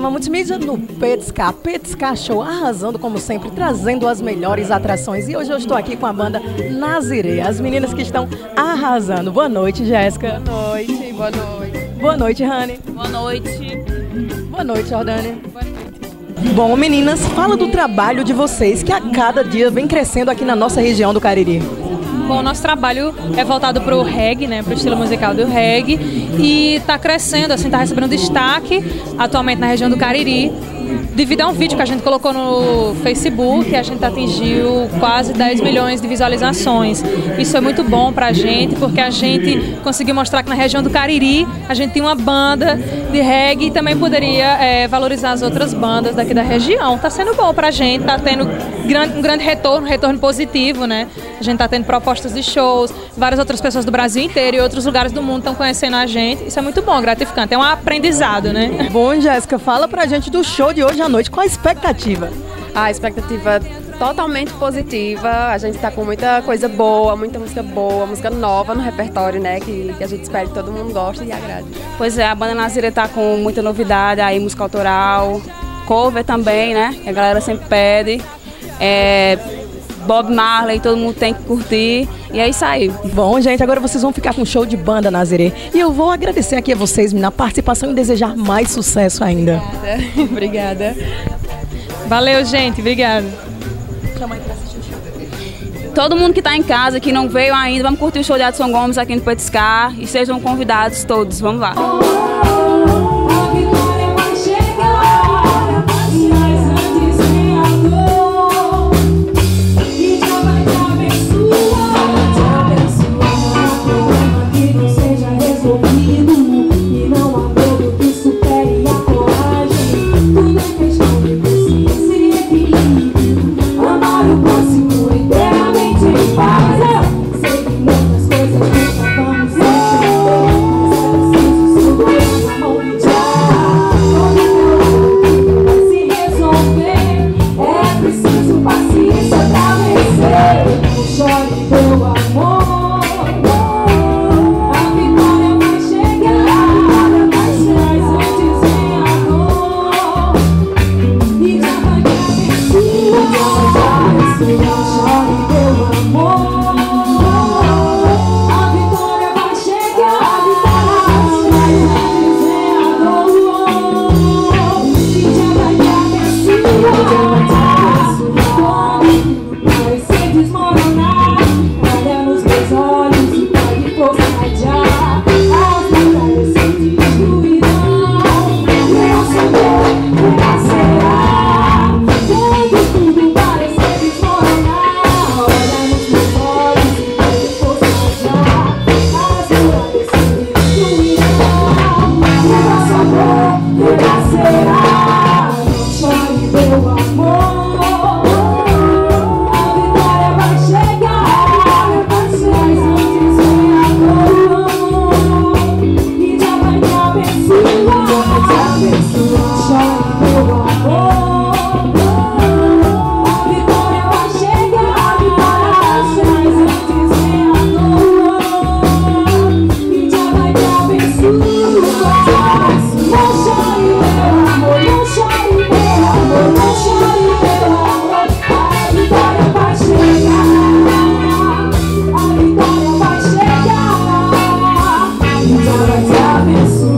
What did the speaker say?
programa Multimídia no Petiscar. Petiscar Show, arrasando como sempre, trazendo as melhores atrações. E hoje eu estou aqui com a banda Nazirê, as meninas que estão arrasando. Boa noite, Jéssica. Boa noite, boa noite. Boa noite, Rani. Boa noite. Boa noite, Jordânia. Boa noite. Bom, meninas, fala do trabalho de vocês, que a cada dia vem crescendo aqui na nossa região do Cariri. Bom, nosso trabalho é voltado para o reggae, né, para o estilo musical do reggae, e está crescendo, assim, está recebendo destaque atualmente na região do Cariri, devido a um vídeo que a gente colocou no Facebook. A gente atingiu quase 10 milhões de visualizações. Isso é muito bom pra gente, porque a gente conseguiu mostrar que na região do Cariri a gente tem uma banda de reggae e também poderia valorizar as outras bandas daqui da região. Tá sendo bom pra gente, tá tendo um grande retorno positivo, né? A gente tá tendo propostas de shows, várias outras pessoas do Brasil inteiro e outros lugares do mundo estão conhecendo a gente. Isso é muito bom, gratificante, é um aprendizado, né? Bom, Jéssica, fala pra gente do show de hoje à noite. Qual a expectativa? A expectativa totalmente positiva. A gente tá com muita coisa boa, muita música boa, música nova no repertório, né? Que a gente espera que todo mundo goste e agrade. Pois é, a banda Nazirê tá com muita novidade aí, música autoral, cover também, né? Que a galera sempre pede. Bob Marley, todo mundo tem que curtir. E é isso aí. Bom, gente, agora vocês vão ficar com um show de banda Nazirê. E eu vou agradecer aqui a vocês na participação e desejar mais sucesso ainda. Obrigada. Valeu, gente. Obrigada. Todo mundo que tá em casa, que não veio ainda, vamos curtir o show de Adson Gomes aqui no Petiscar. E sejam convidados todos. Vamos lá. Vai te abençoar.